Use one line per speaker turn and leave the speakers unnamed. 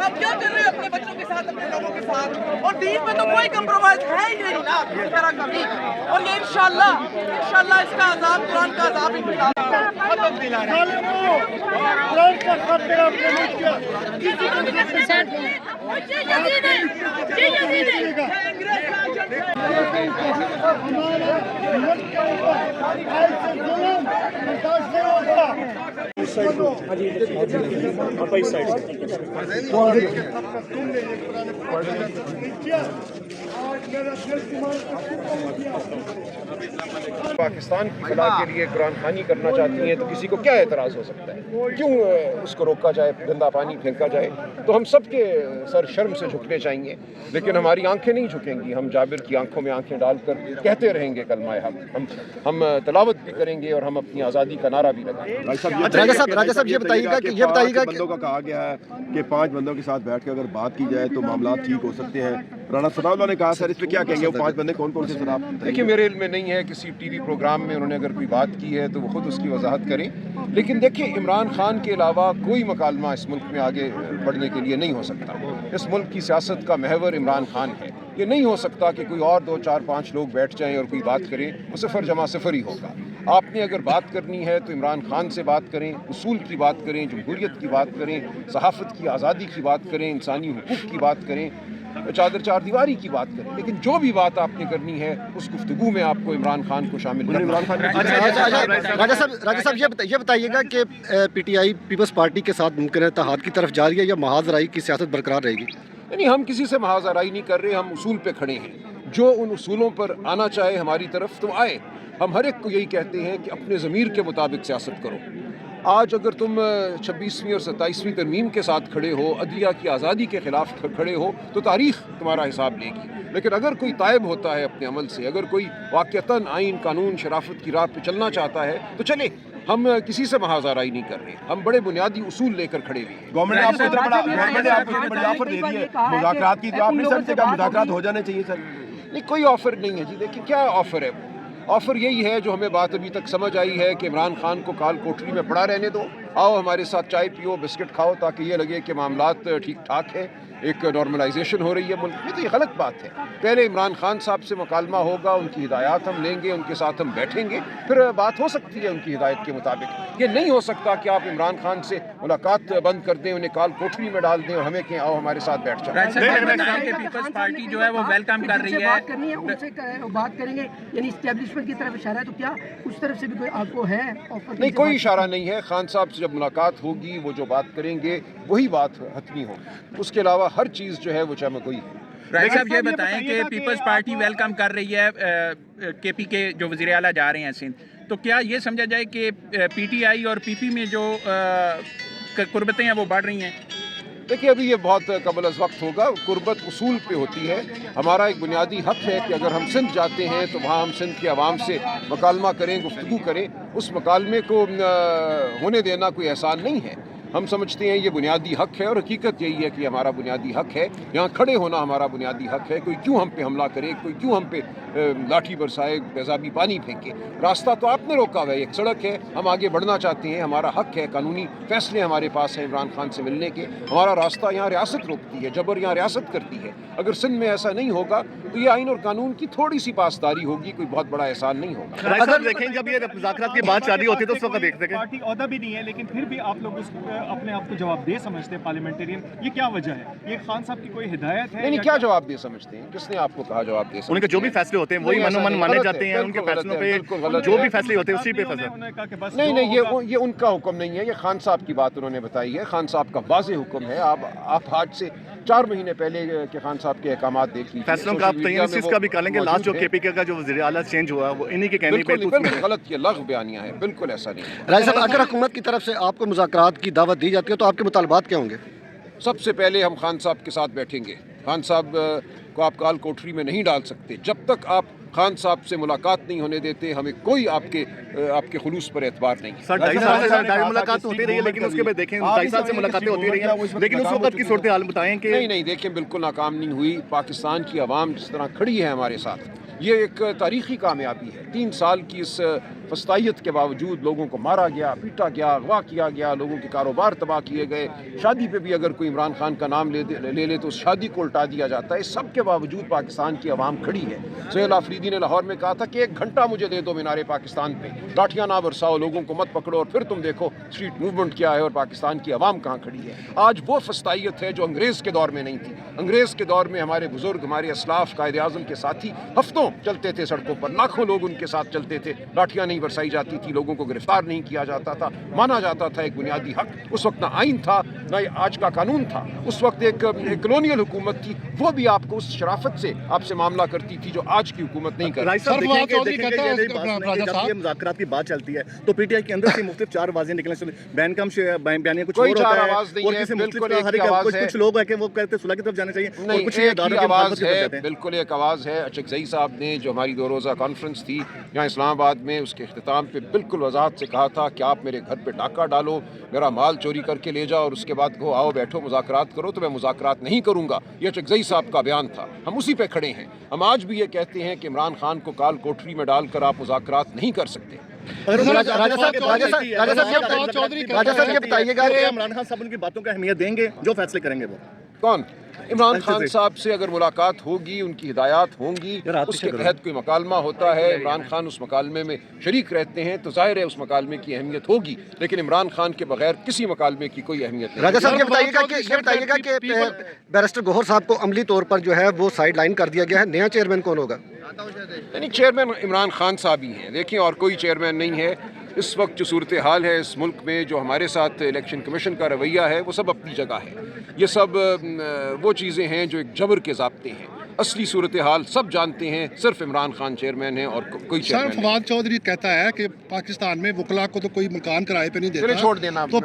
आप क्या कर रहे हैं अपने बच्चों के साथ, अपने लोगों के साथ? और दीन में तो कोई कम्प्रोमाइज है ही नहीं ना किसी तरह का भी। और ये इंशाल्लाह इसका अजाब, कुरान का अजाब इंशाल्लाह
पाकिस्तान की फलाह के लिए कुरान खानी करना चाहती हैं तो किसी को क्या एतराज़ हो सकता है? क्यों उसको रोका जाए, गंदा पानी फेंका जाए? तो हम सब के सर शर्म से झुकने चाहिए, लेकिन हमारी आंखें नहीं झुकेंगी। हम जाबिर की आंखों में आंखें डालकर कहते रहेंगे कलमाए हक, हम तलावत भी करेंगे और हम अपनी आज़ादी का नारा भी लगाएंगे।
राजा साहब ये बताइएगा कि
बंदों का कहा गया है कि 5 बंदों के साथ बैठ के अगर बात की जाए तो मामला ठीक हो सकते हैं। राणा सनाउल्लाह ने कहा, सर इस पे क्या कहेंगे? वो 5 बंदे कौन कौन से सर? आप
देखिए, मेरे इल्म में नहीं है, किसी टीवी प्रोग्राम में उन्होंने अगर कोई बात की है तो वो खुद उसकी वजाहत करें। लेकिन देखिए, इमरान खान के अलावा कोई मकालमा इस मुल्क में आगे बढ़ने के लिए नहीं हो सकता। इस मुल्क की सियासत का महवर इमरान खान है। ये नहीं हो सकता कि कोई और 2, 4, 5 लोग बैठ जाएं और कोई बात करें। वो सिफर जमा सिफर ही होगा। आपने अगर बात करनी है तो इमरान खान से बात करें, उसूल की बात करें, जमहूरियत की बात करें, सहाफ़त की आज़ादी की बात करें, इंसानी हुकूक़ की बात करें, चादर चार दीवारी की बात करें। लेकिन जो भी बात आपने करनी है उस गुफ्तगू में आपको इमरान खान को शामिल करना।
राजा साहब ये बताइएगा कि PTI पीपल्स पार्टी के साथ मुमकिन इत्तेहाद की तरफ जा रही है या महाजराई की सियासत बरकरार रहेगी?
नहीं, हम किसी से महाजराई नहीं कर रहे, हम उसूल पे खड़े हैं। जो उन उसूलों पर आना चाहे हमारी तरफ तो आए। हम हर एक को यही कहते हैं कि अपने ज़मीर के मुताबिक सियासत करो। आज अगर तुम 26वीं और 27वीं तरमीम के साथ खड़े हो, अदलिया की आज़ादी के ख़िलाफ़ खड़े हो, तो तारीख़ तुम्हारा हिसाब लेगी। लेकिन अगर कोई तायब होता है अपने अमल से, अगर कोई वाक़यतन आइन, कानून, शराफत की राह पे चलना चाहता है तो चले। हम किसी से महाजराई नहीं कर रहे, हम बड़े बुनियादी उसूल लेकर खड़े हुए हैं।
गवर्नमेंट ने आपको इतना बड़ा ऑफर दे दिया है मुज़ाकरात की, तो आप नहीं समझते कि मुज़ाकरात हो जाने चाहिए? सर
नहीं, कोई ऑफ़र नहीं है जी। देखिए, क्या ऑफ़र है? ऑफ़र यही है जो हमें बात अभी तक समझ आई है कि इमरान खान को काल कोठरी में पड़ा रहने दो, आओ हमारे साथ चाय पियो, बिस्किट खाओ, ताकि ये लगे कि मामलात ठीक ठाक है, एक नॉर्मलाइजेशन हो रही है मुल्क में। तो ये गलत बात है। पहले इमरान खान साहब से मुकालमा होगा, उनकी हिदायत हम लेंगे, उनके साथ हम बैठेंगे, फिर बात हो सकती है उनकी हिदायत के मुताबिक। ये नहीं हो सकता कि आप इमरान खान से मुलाकात बंद कर दें, उन्हें काल कोठरी में डाल दें और हमें कहें आओ हमारे साथ बैठ जाओ।
पीपल्स पार्टी जो है वो वेलकम कर रही है,
बात करनी है उनसे बात करेंगे, यानी एस्टेब्लिशमेंट की तरफ इशारा है, तो क्या उस तरफ से भी कोई आपको है ऑफर?
नहीं, कोई इशारा नहीं है। खान साहब से जब मुलाकात होगी, वो जो बात करेंगे वही बात हतमी होगी। उसके अलावा हर चीज़ जो है वो चमकोई है।
राय साहब ये बताएं कि पीपल्स पार्टी वेलकम कर रही है KP के जो वज़ीर आला जा रहे हैं सिंध, तो क्या ये समझा जाए कि PTI और PP में जो कुर्बतें हैं वो बढ़ रही हैं?
देखिए, अभी ये बहुत कबल अज़ वक्त होगा। कुर्बत उसूल पे होती है। हमारा एक बुनियादी हक़ है कि अगर हम सिंध जाते हैं तो वहाँ हम सिंध के अवाम से मकालमा करें, गुफ्तगू करें। उस मकालमे को होने देना कोई एहसान नहीं है। हम समझते हैं ये बुनियादी हक़ है और हकीकत यही है कि हमारा बुनियादी हक़ है। यहाँ खड़े होना हमारा बुनियादी हक़ है। कोई क्यों हम पे हमला करे, कोई क्यों हम पे लाठी बरसाए, तेज़ाबी पानी फेंके। रास्ता तो आपने रोका हुआ है, एक सड़क है, हम आगे बढ़ना चाहते हैं, हमारा हक़ है, कानूनी फ़ैसले हमारे पास हैं इमरान खान से मिलने के। हमारा रास्ता यहाँ रियासत रोकती है, जबर यहाँ रियासत करती है। अगर सिंध में ऐसा नहीं होगा तो ये आइन और कानून की थोड़ी सी पासदारी होगी, कोई बहुत बड़ा एहसान नहीं होगा।
अगर देखें जब ये मुज़ाकरात की बात जारी होती है तो उस वक्त देखते हैं
पार्टी ओहदा भी नहीं है, लेकिन फिर भी आप लोग अपने आप को जवाब दे समझते हैं पार्लियामेंटेरियन, ये क्या वजह है? ये खान साहब की कोई हिदायत है?
नहीं, क्या जवाब दे समझते हैं? किसने आपको कहा जवाब दे?
उनके जो भी फैसले होते हैं वही मनोमन माने जाते हैं, उनके फैसलों पे जो भी फैसले होते हैं उसी पे फैसला।
नहीं, ये उनका हुक्म नहीं है, ये खान साहब की बात उन्होंने बताई है। खान साहब का वाज़ेह हुक्म है। आप आज से 4 महीने पहले के खान साहब के अहकाम देख लीजिए।
फैसलों का आप तयसीस का भी करेंगे। लास्ट जो KP का जो वज़ीर आला चेंज हुआ वो इन्हीं के कहने पे
बिल्कुल गलत, ये लग़्व बयानिया है, बिल्कुल ऐसा नहीं है।
राय साहब, अगर हुकूमत की तरफ से आपको मुज़ाकरात की दावत दी जाती है तो आपके मुतालबात क्या होंगे?
सबसे पहले हम खान साहब के साथ बैठेंगे। खान साहब को आप काल कोठरी में नहीं डाल सकते। जब तक आप खान साहब से मुलाकात नहीं होने देते, हमें कोई आपके खुलूस पर एतबार नहीं।
सर 2.5 साल से मुलाकात होती रही है, लेकिन उसके बाद देखें 2.5 साल से मुलाकातें होती रही हैं, लेकिन उस वक्त की सूरत हाल बताएं कि
नहीं, देखें, बिल्कुल नाकाम नहीं हुई। पाकिस्तान की आवाम जिस तरह खड़ी है हमारे साथ, ये एक तारीख़ी कामयाबी है। 3 साल की इस फस्तायत के बावजूद लोगों को मारा गया, पीटा गया, अगवा किया गया, लोगों के कारोबार तबाह किए गए, शादी पे भी अगर कोई इमरान खान का नाम ले तो उस शादी को उल्टा दिया जाता है। इस सब के बावजूद पाकिस्तान की आवाम खड़ी है। सुहेल आफरीदी ने लाहौर में कहा था कि 1 घंटा मुझे दे दो मीनारे पाकिस्तान पे, लाठियाँ ना बरसाओ, लोगों को मत पकड़ो, और फिर तुम देखो स्ट्रीट मूवमेंट क्या है और पाकिस्तान की आवाम कहाँ खड़ी है। आज वो फस्तायत है जो अंग्रेज़ के दौर में नहीं थी। अंग्रेज़ के दौर में हमारे बुजुर्ग, हमारे असलाफ, कायदे आज़म के साथी हफ्तों चलते थे सड़कों पर, लाखों लोग उनके साथ चलते थे, लाठियाँ नहीं बरसाई जाती थी, लोगों को गिरफ्तार नहीं किया जाता था, माना जाता था एक बुनियादी हक। उस वक्त ना आइन था ना आज का कानून था, उस वक्त एक कॉलोनियल हुकूमत थी, वो भी आपको उस शराफत से आपसे मामला करती थी जो आज की हुकूमत नहीं करती।
जब ये मुज़ाकरात की बात चलती है तो पीटीआई के अंदर से मुख्तलिफ 4 आवाज़ें निकलने, बैन कम बयानिया कुछ
कोई
और
4
होता है,
आवाज़ नहीं
और
है,
किसी
बिल्कुल
मुख्तलिफ
एक आवाज़ है।
कुछ लोग हैं कि वो कहते हैं सुलह की तरफ जाना चाहिए,
नहीं,
और कुछ
एक ही आवाज़ है,
हैं।
बिल्कुल एक आवाज़ है। अचकज़ई साहब ने जो हमारी 2 रोज़ा कॉन्फ्रेंस थी यहाँ इस्लामाबाद में, उसके अख्तिताम पे बिल्कुल वजाहत से कहा था कि आप मेरे घर पे डाका डालो, मेरा माल चोरी करके ले जाओ और उसके बाद कहो आओ बैठो मुज़ाकरात करो, तो मैं मुज़ाकरात नहीं करूँगा। ये अचकज़ई साहब का बयान था, हम उसी पे खड़े हैं। हम आज भी ये कहते हैं कि इमरान खान को काल कोठरी में डालकर आप मुज़ाकरात नहीं कर सकते।
राजा साहब ये बताइएगा कि
इमरान खान साहब उनकी बातों को अहमियत देंगे, जो फैसले करेंगे वो
कौन? इमरान खान साहब से अगर मुलाकात होगी, उनकी हिदायत होंगी, उसके तहत कोई मकालमा होता है, इमरान खान उस मकालमे में शरीक रहते हैं, तो जाहिर है उस मकालमे की अहमियत होगी, लेकिन इमरान खान के बगैर किसी मकालमे की कोई अहमियत नहीं।
राजा साहब ये बताइएगा कि बैरिस्टर गौहर साहब को अमली तौर पर जो है वो साइड लाइन कर दिया गया है, नया चेयरमैन कौन होगा?
यानी चेयरमैन इमरान खान साहब ही हैं। देखिए और कोई चेयरमैन नहीं है। इस वक्त जो सूरत हाल है इस मुल्क में, जो हमारे साथ इलेक्शन कमीशन का रवैया है, वो सब अपनी जगह है। ये सब वो चीज़ें हैं जो एक जबर के ज़ाब्ते हैं। असली सूरत हाल सब जानते हैं, सिर्फ इमरान खान चेयरमैन है और कोई चेयरमैन नहीं।
फवाद चौधरी कहता है कि पाकिस्तान में वकला को तो कोई मकान किराए पे नहीं देता,
छोड़ देना।
तो